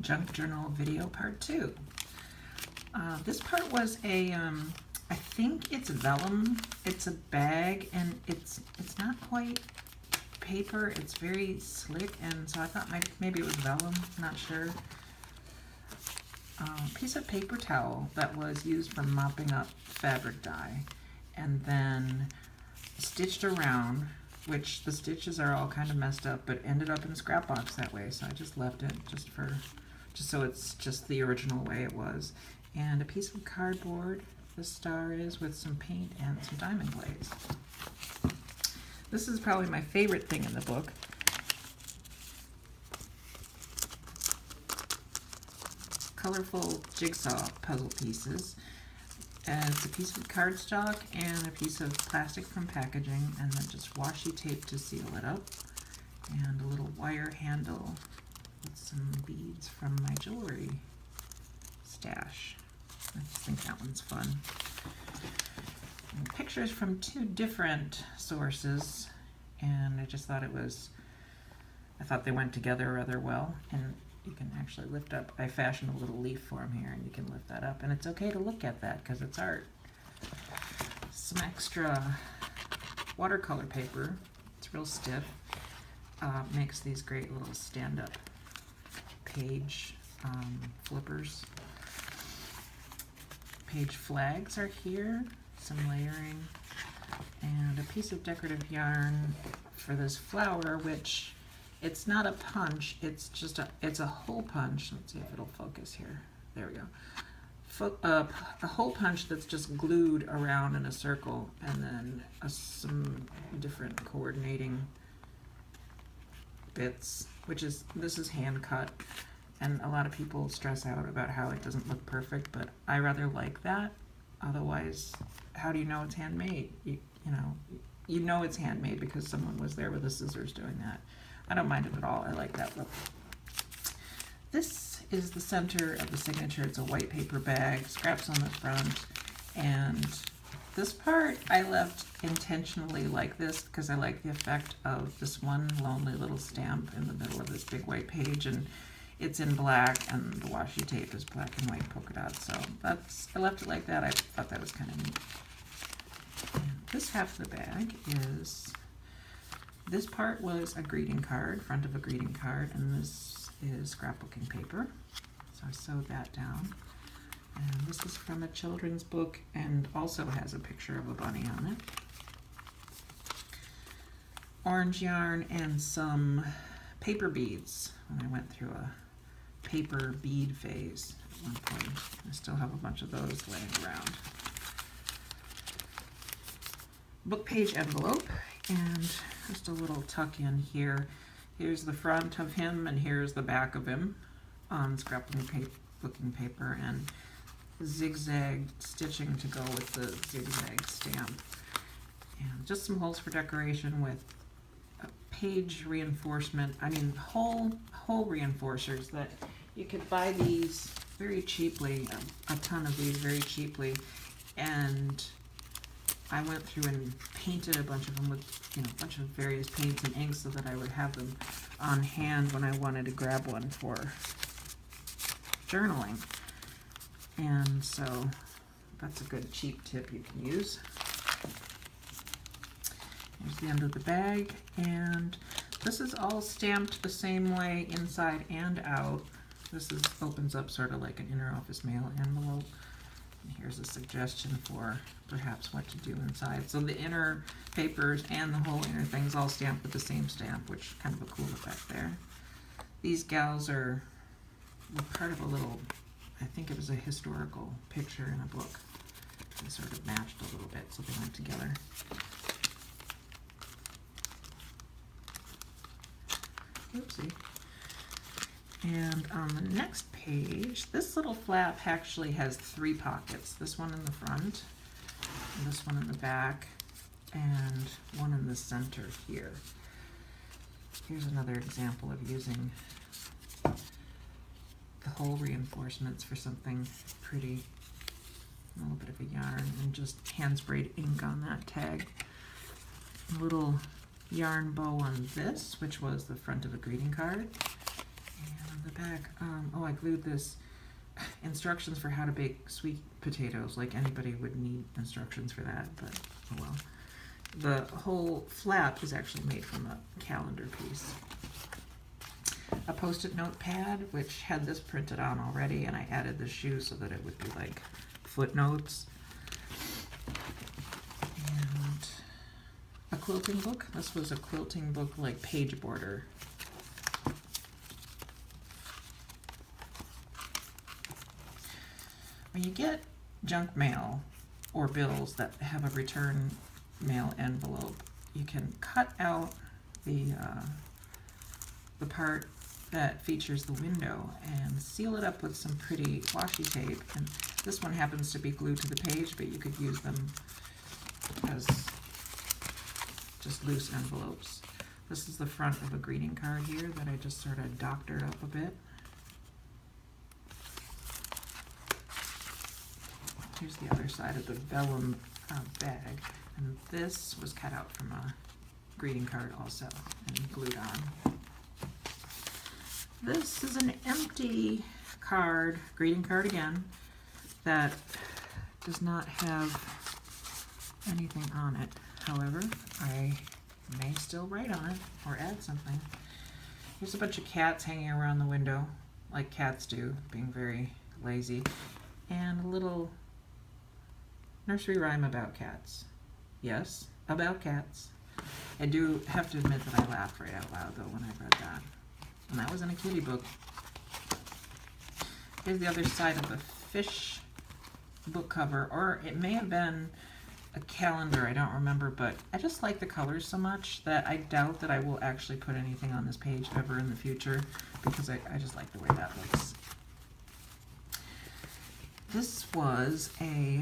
Junk Journal Video Part 2. This part was a, I think it's vellum. It's a bag, and it's not quite paper. It's very slick, and so I thought maybe it was vellum. Not sure. Piece of paper towel that was used for mopping up fabric dye, and then stitched around, which the stitches are all kind of messed up, but ended up in a scrap box that way, so I just left it just so it's just the original way it was. And a piece of cardboard, the star is, with some paint and some diamond glaze. This is probably my favorite thing in the book. Colorful jigsaw puzzle pieces. It's a piece of cardstock and a piece of plastic from packaging, and then just washi tape to seal it up, and a little wire handle with some beads from my jewelry stash. I just think that one's fun. And pictures from 2 different sources, and I just thought I thought they went together rather well. And you can actually lift up, I fashioned a little leaf for him here, and you can lift that up, and it's okay to look at that because it's art. Some extra watercolor paper. It's real stiff. Makes these great little stand-up page flippers. Page flags are here, some layering, and a piece of decorative yarn for this flower, which it's not a punch, it's just it's a hole punch. Let's see if it'll focus here. There we go. A hole punch that's just glued around in a circle, and then some different coordinating bits, this is hand cut, and a lot of people stress out about how it doesn't look perfect, but I rather like that. Otherwise, how do you know it's handmade? You know it's handmade because someone was there with the scissors doing that. I don't mind it at all. I like that look. This is the center of the signature. It's a white paper bag, scraps on the front, and this part I left intentionally like this because I like the effect of this one lonely little stamp in the middle of this big white page, and it's in black, and the washi tape is black and white polka dots, so I left it like that. I thought that was kind of neat. And this half of the bag this part was a greeting card, front of a greeting card, and this is scrapbooking paper. So I sewed that down. And this is from a children's book and also has a picture of a bunny on it. Orange yarn and some paper beads when I went through a paper bead phase at one point. I still have a bunch of those laying around. Book page envelope, and just a little tuck in here. Here's the front of him, and here's the back of him on scrapbooking paper, and zigzag stitching to go with the zigzag stamp. And just some holes for decoration with a page reinforcement, hole reinforcers that you could buy these very cheaply, a ton of these very cheaply, and I went through and painted a bunch of them with a bunch of various paints and inks so that I would have them on hand when I wanted to grab one for journaling. And so that's a good cheap tip you can use. Here's the end of the bag, and this is all stamped the same way inside and out. This opens up sort of like an inner office mail envelope. And here's a suggestion for perhaps what to do inside. So the inner papers and the whole inner thing's all stamped with the same stamp, which kind of a cool effect there. These gals were part of a little, I think it was a historical picture in a book. They sort of matched a little bit, so they went together. Oopsie. And on the next page, this little flap actually has 3 pockets. This one in the front, and this one in the back, and one in the center here. Here's another example of using the hole reinforcements for something pretty. A little bit of a yarn and just hand sprayed ink on that tag. A little yarn bow on this, which was the front of a greeting card. And on the back, oh, I glued this instructions for how to bake sweet potatoes, like anybody would need instructions for that, but oh well. The whole flap is actually made from a calendar piece. A post-it note pad, which had this printed on already, and I added the shoe so that it would be like footnotes. And a quilting book. This was a quilting book, like page border. When you get junk mail or bills that have a return mail envelope, you can cut out the part that features the window and seal it up with some pretty washi tape. And this one happens to be glued to the page, but you could use them as just loose envelopes. This is the front of a greeting card here that I just sort of doctored up a bit. Here's the other side of the vellum bag, and this was cut out from a greeting card also and glued on. This is an empty card, greeting card again, that does not have anything on it. However, I may still write on it or add something. Here's a bunch of cats hanging around the window, like cats do, being very lazy, and a little nursery rhyme about cats. Yes, about cats. I do have to admit that I laughed right out loud though when I read that. And that was in a kitty book. Here's the other side of the fish book cover, or it may have been a calendar, I don't remember, but I just like the colors so much that I doubt that I will actually put anything on this page ever in the future, because I just like the way that looks. This was a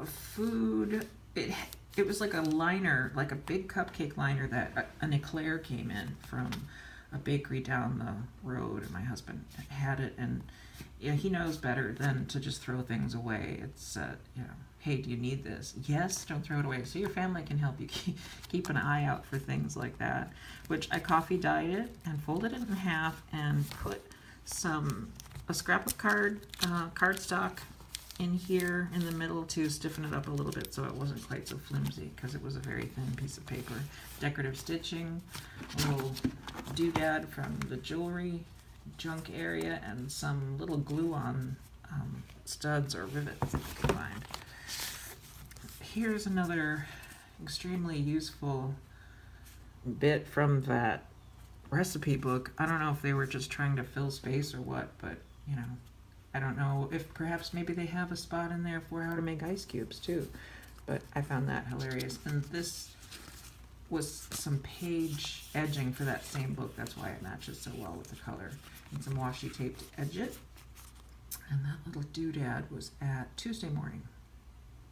food, it was like a liner, like a big cupcake liner that an eclair came in from a bakery down the road, and my husband had it, and yeah, he knows better than to just throw things away. It's you know, hey, do you need this? Yes, don't throw it away. So your family can help you keep an eye out for things like that, which I coffee dyed it and folded it in half and put a scrap of cardstock in here in the middle to stiffen it up a little bit so it wasn't quite so flimsy, because it was a very thin piece of paper. Decorative stitching, a little doodad from the jewelry junk area, and some little glue-on studs or rivets that you can find. Here's another extremely useful bit from that recipe book. I don't know if they were just trying to fill space or what, but you know, I don't know if perhaps maybe they have a spot in there for how to make ice cubes too, but I found that hilarious. And this was some page edging for that same book. That's why it matches so well with the color. And some washi tape to edge it. And that little doodad was at Tuesday morning.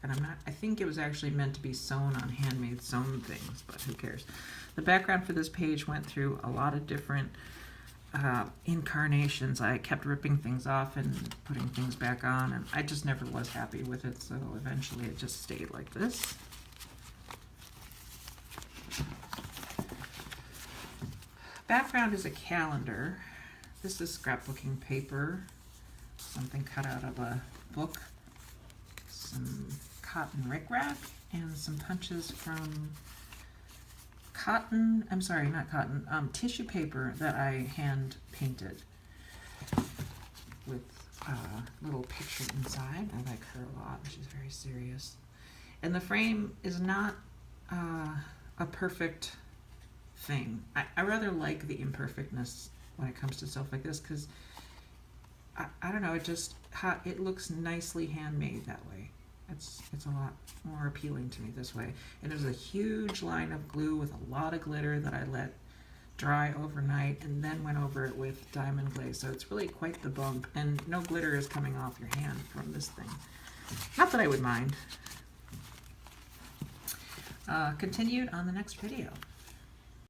And I think it was actually meant to be sewn on handmade sewn things, but who cares. The background for this page went through a lot of different incarnations. I kept ripping things off and putting things back on, and I just never was happy with it, so eventually it just stayed like this. Background is a calendar. This is scrapbooking paper, something cut out of a book, some cotton rickrack, and some punches from cotton, I'm sorry, not cotton, tissue paper that I hand painted with a little picture inside. I like her a lot. She's very serious. And the frame is not a perfect thing. I rather like the imperfectness when it comes to stuff like this, because I don't know, it looks nicely handmade that way. It's a lot more appealing to me this way. And there's a huge line of glue with a lot of glitter that I let dry overnight and then went over it with diamond glaze. So it's really quite the bump, and no glitter is coming off your hand from this thing. Not that I would mind. Continued on the next video.